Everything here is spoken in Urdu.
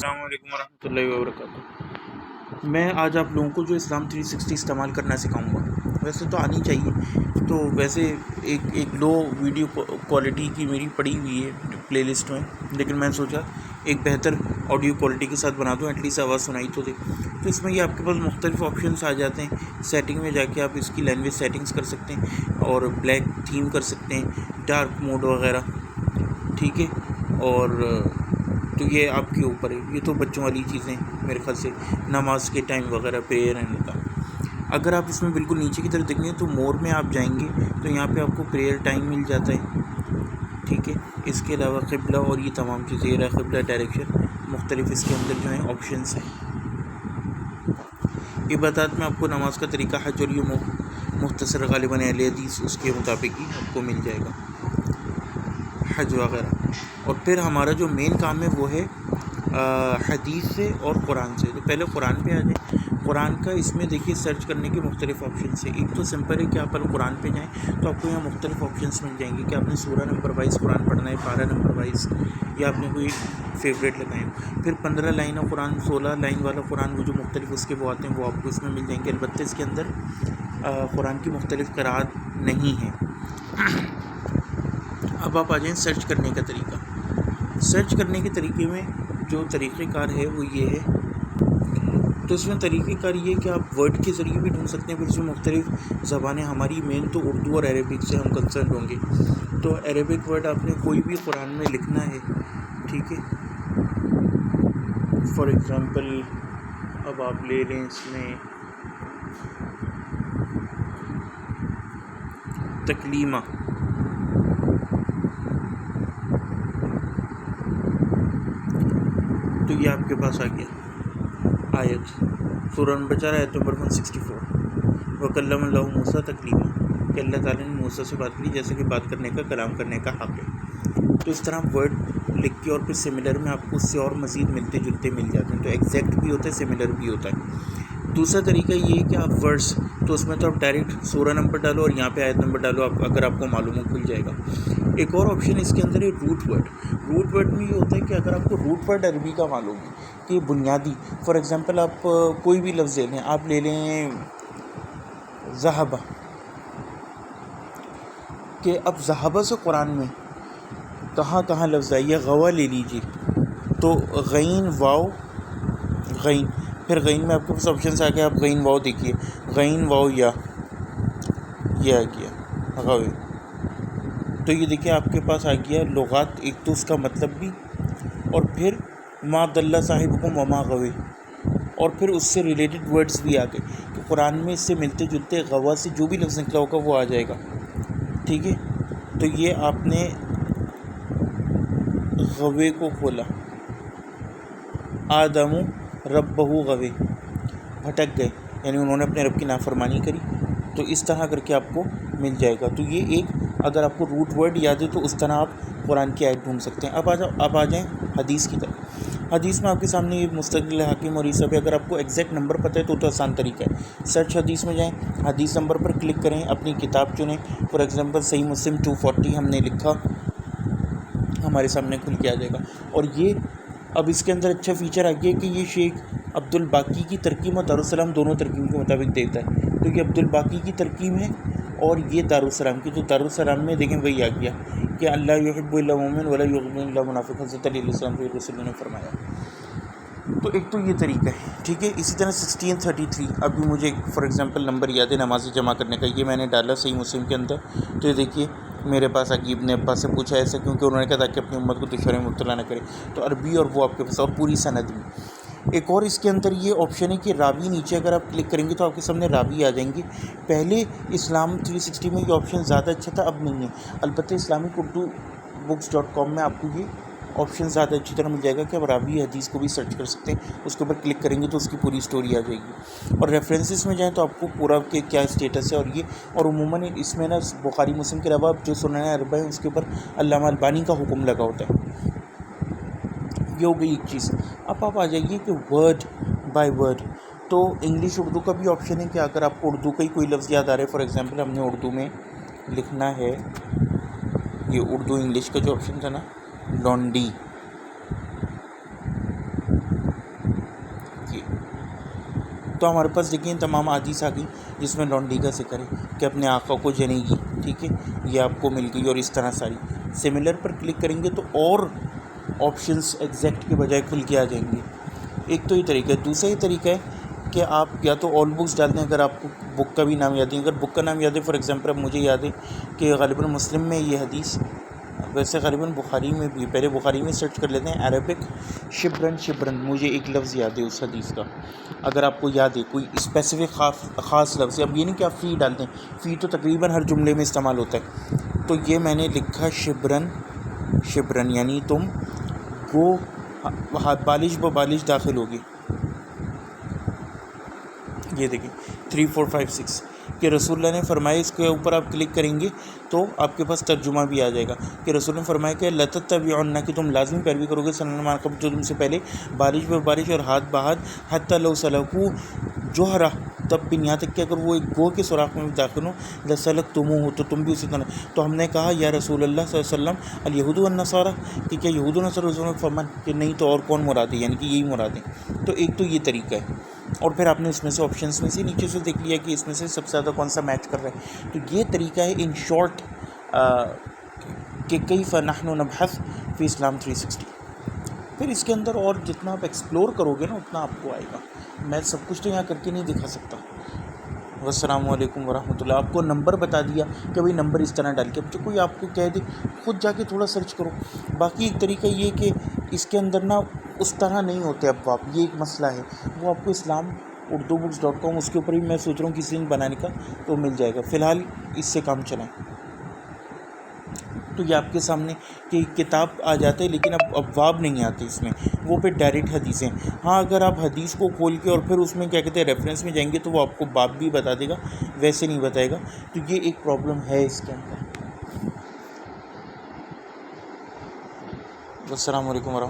السلام علیکم ورحمۃ اللہ وبرکاتہ۔ میں آج آپ لوگوں کو جو اسلام 360 استعمال کرنا سکھاؤں گا۔ ویسے تو آنی چاہیے، تو ویسے ایک لو ویڈیو کوالٹی کی میری پڑی ہوئی ہے پلے لسٹ میں، لیکن میں نے سوچا ایک بہتر آڈیو کوالٹی کے ساتھ بنا دوں، ایٹ لیسٹ آواز سنائی تو دے۔ تو اس میں یہ آپ کے پاس مختلف آپشنس آ جاتے ہیں۔ سیٹنگ میں جا کے آپ اس کی لینگویج سیٹنگز کر سکتے ہیں اور بلیک تھیم کر سکتے ہیں، ڈارک موڈ وغیرہ، ٹھیک ہے۔ اور تو یہ آپ کے اوپر ہے، یہ تو بچوں والی چیزیں میرے خیال سے، نماز کے ٹائم وغیرہ پریئر اینڈ کا۔ اگر آپ اس میں بالکل نیچے کی طرف دیکھیں گے تو مور میں آپ جائیں گے تو یہاں پہ آپ کو پریئر ٹائم مل جاتا ہے، ٹھیک ہے۔ اس کے علاوہ قبلہ اور یہ تمام چیزیں، یہ رہا قبلہ ڈائریکشن، مختلف اس کے اندر جو ہیں آپشنس ہیں۔ عبادات میں آپ کو نماز کا طریقہ، حج اور یہ مختصر غالباً اہل حدیث اس کے مطابق ہی آپ کو مل جائے گا، حج وغیرہ۔ اور پھر ہمارا جو مین کام ہے وہ ہے حدیث سے اور قرآن سے۔ تو پہلے قرآن پہ آ جائیں۔ قرآن کا اس میں دیکھیے سرچ کرنے کے مختلف آپشنس ہیں۔ ایک تو سمپل ہے کہ آپ قرآن پہ جائیں تو آپ کو یہاں مختلف آپشنس مل جائیں گے کہ آپ نے سورہ نمبر وائز قرآن پڑھنا ہے، پارہ نمبر وائز، یا آپ نے کوئی فیوریٹ لگائیں۔ پھر 15 لائن قرآن، 16 لائن والا قرآن، وہ جو مختلف اس کے وہ آتے ہیں وہ آپ کو اس میں مل جائیں گے۔ البتہ اس کے اندر قرآن کی مختلف قراءات نہیں ہیں۔ اب آپ آ جائیں سرچ کرنے کا طریقہ۔ سرچ کرنے کے طریقے میں جو طریقہ کار ہے وہ یہ ہے، تو اس میں طریقہ کار یہ کہ آپ ورڈ کے ذریعے بھی ڈھونڈ سکتے ہیں۔ پھر اس میں مختلف زبانیں، ہماری مین تو اردو اور عربک سے ہم کنسرن ہوں گے، تو عربک ورڈ آپ نے کوئی بھی قرآن میں لکھنا ہے، ٹھیک ہے۔ فار ایگزامپل اب آپ لے لیں اس میں تکلیمہ، تو یہ آپ کے پاس آ گیا آیت، سورہ نمبر 4 آیت نمبر 164، وَكَلَّمَ اللَّهُ مُوسَىٰ تَكْلِيمًا، کہ اللہ تعالیٰ نے موسیٰ سے بات کی جیسے کہ بات کرنے کا، کلام کرنے کا حق ہے۔ تو اس طرح ورڈ لکھ کے اور پھر سملر میں آپ کو اس سے اور مزید ملتے جلتے مل جاتے ہیں، تو ایگزیکٹ بھی ہوتا ہے، سملر بھی ہوتا ہے۔ دوسرا طریقہ یہ ہے کہ آپ ورڈس، تو اس میں تو آپ ڈائریکٹ سورہ نمبر ڈالو اور یہاں پہ آیت نمبر ڈالو، اگر آپ کو معلوم ہو کھل جائے گا۔ ایک اور آپشن اس کے اندر ہے روٹ ورڈ۔ روٹ ورڈ میں یہ ہوتا ہے کہ اگر آپ کو روٹ ورڈ عربی کا معلوم ہے کہ بنیادی، فار ایگزامپل آپ کوئی بھی لفظ لے لیں، آپ لے لیں ذہبہ، کہ اب ذہبہ سے قرآن میں کہاں کہاں لفظ آئی ہے، غوا لے لیجیے، تو غین واو، غین، پھر غین میں آپ کے پاس آپشنس آ گیا، آپ غین واو دیکھیے، غین واو یا، یہ آ گیا غوے، تو یہ دیکھیے آپ کے پاس آ گیا لغات، ایک تو اس کا مطلب بھی، اور پھر ما دل صاحبکم وما غوے، اور پھر اس سے ریلیٹڈ ورڈز بھی آ گئے کہ قرآن میں اس سے ملتے جلتے غوا سے جو بھی لفظ نکلا ہوگا وہ آ جائے گا، ٹھیک ہے۔ تو یہ آپ نے غوے کو کھولا، آدم ربہ غوے، بھٹک گئے، یعنی انہوں نے اپنے رب کی نافرمانی کری، تو اس طرح کر کے آپ کو مل جائے گا۔ تو یہ ایک، اگر آپ کو روٹ ورڈ یاد ہے تو اس طرح آپ قرآن کی آیت ڈھونڈ سکتے ہیں۔ اب آ جائیں حدیث کی طرف۔ حدیث میں آپ کے سامنے یہ مستقل حاکم اور یہ سب ہے۔ اگر آپ کو ایگزیکٹ نمبر پتہ ہے تو آسان طریقہ ہے، سرچ حدیث میں جائیں، حدیث نمبر پر کلک کریں، اپنی کتاب چنیں، فار ایگزامپل صحیح مسلم 240 ہم نے لکھا، ہمارے سامنے کھل کے آ جائے گا۔ اور یہ اب اس کے اندر اچھا فیچر آ گیا کہ یہ شیخ عبد الباقی کی ترکیب اور دارالسلام دونوں ترکیب کے مطابق دیتا ہے، تو یہ عبد الباقی کی ترکیب ہے اور یہ دارالسلام کی، تو دارالسلام میں دیکھیں وہی آ گیا کہ اللہ یحب الا مومن ولا یبغض الا منافق، حضرت علیہ السلام کے رسول نے فرمایا۔ تو ایک تو یہ طریقہ ہے، ٹھیک ہے۔ اسی طرح 1633، ابھی مجھے فار ایگزامپل نمبر یاد ہے نماز جمع کرنے کا، یہ میں نے ڈالا صحیح مسلم کے اندر، تو یہ دیکھیے میرے پاس آگے ابن عباس سے پوچھا، ایسا کیونکہ انہوں نے کہا تاکہ اپنی امت کو دشواری میں مبتلا نہ کرے، تو عربی اور وہ آپ کے پاس، اور پوری سند میں۔ ایک اور اس کے اندر یہ آپشن ہے کہ راوی، نیچے اگر آپ کلک کریں گے تو آپ کے سامنے راوی آ جائیں گے۔ پہلے اسلام 360 میں یہ آپشن زیادہ اچھا تھا، اب نہیں ہے، البتہ اسلامک اردو books.com میں آپ کو یہ آپشن زیادہ اچھی طرح مل جائے گا کہ آپ راوی حدیث کو بھی سرچ کر سکتے ہیں، اس کے اوپر کلک کریں گے تو اس کی پوری سٹوری آ جائے گی۔ اور ریفرنسز میں جائیں تو آپ کو پورا کہ کیا اسٹیٹس ہے اور یہ، اور عموماً اس میں نا بخاری مسلم کے علاوہ جو سنن اربع ہے اس کے اوپر علامہ البانی کا حکم لگا ہوتا ہے۔ یہ ہو گئی ایک چیز۔ اب آپ آ جائیے کہ ورڈ بائی ورڈ، تو انگلش اردو کا بھی آپشن ہے کہ اگر آپ کو اردو کا ہی کوئی لفظ یاد آ رہا ہے، فار ایگزامپل ہم نے اردو میں لکھنا ہے، یہ اردو انگلش کا جو آپشن تھا نا، لونڈی، تو ہمارے پاس دیکھیں تمام حدیث آ گئی جس میں لونڈی کا ذکر ہے کہ اپنے آقا کو جنے گی، ٹھیک ہے، یہ آپ کو مل گئی، اور اس طرح ساری. سملر پر کلک کریں گے تو اور آپشنس ایگزیکٹ کے بجائے کھل کے آ جائیں گے. ایک تو یہ طریقہ ہے. دوسرا یہ طریقہ ہے کہ آپ یا تو آل بکس ڈال دیں اگر آپ کو بک کا بھی نام یاد ہے. اگر بک کا نام یاد ہے، فار ایگزامپل اب مجھے یاد ہے کہ غالباً مسلم میں یہ حدیث، ویسے غالباً بخاری میں بھی، پہلے بخاری میں سرچ کر لیتے ہیں عربک شبرن، مجھے ایک لفظ یاد ہے اس حدیث کا. اگر آپ کو یاد ہے کوئی اسپیسیفک خاص لفظ ہے، اب یہ نہیں کہ آپ فی ڈالتے ہیں، فی تو تقریباً ہر جملے میں استعمال ہوتا ہے. تو یہ میں نے لکھا شبرن یعنی تم گو بالش بالش داخل ہوگی. یہ دیکھیں 3 4 5 6 کہ رسول اللہ نے فرمایا، اس کے اوپر آپ کلک کریں گے تو آپ کے پاس ترجمہ بھی آ جائے گا کہ رسول نے فرمایا کہ لتتبعن، کہ تم لازمی پیروی کرو گے سنن من قبل، جو تم سے پہلے، بارش بارش اور ہاتھ بہاد، حتی لو سلکو جوہرہ، تب بھی یہاں تک کہ اگر وہ ایک گو کے سوراخ میں بھی داخل ہو، لسلکتموہ، تو تم بھی اسی طرح. تو ہم نے کہا یا رسول اللہ صلی اللہ علیہ وسلم الیہود والنصارى، کہ کیا یہود و نصارى؟ رسول فرمان کہ نہیں تو اور کون مراد ہے، یعنی کہ یہی مراد ہے. تو ایک تو یہ طریقہ ہے، اور پھر آپ نے اس میں سے آپشنس میں سے نیچے سے دیکھ لیا کہ اس میں سے سب سے زیادہ کون سا میچ کر رہا ہے. تو یہ طریقہ ہے ان شارٹ کہ کیف نحن نبحث فی اسلام 360. پھر اس کے اندر اور جتنا آپ ایکسپلور کرو گے نا اتنا آپ کو آئے گا. میں سب کچھ تو یہاں کر کے نہیں دکھا سکتا. والسلام علیکم ورحمۃ اللہ. آپ کو نمبر بتا دیا کہ بھائی نمبر اس طرح ڈال کے، اب جو کوئی آپ کو کہہ دے خود جا کے تھوڑا سرچ کرو. باقی ایک طریقہ یہ کہ اس کے اندر نا اس طرح نہیں ہوتے ابواب، یہ ایک مسئلہ ہے. وہ آپ کو اسلام اردو books.com، اس کے اوپر بھی میں سوچ رہا ہوں کسی لنک بنانے کا، تو مل جائے گا. فی الحال اس سے کام چلائیں. تو یہ آپ کے سامنے کہ کتاب آ جاتے ہیں لیکن اب ابواب نہیں آتے اس میں، وہ پہ ڈائریکٹ حدیثیں. ہاں اگر آپ حدیث کو کھول کے اور پھر اس میں کیا کہتے ہیں ریفرنس میں جائیں گے تو وہ آپ کو باب بھی بتا دے گا، ویسے نہیں بتائے گا. تو یہ ایک پرابلم ہے اس کے اندر. السلام علیکم ورحمۃ اللہ.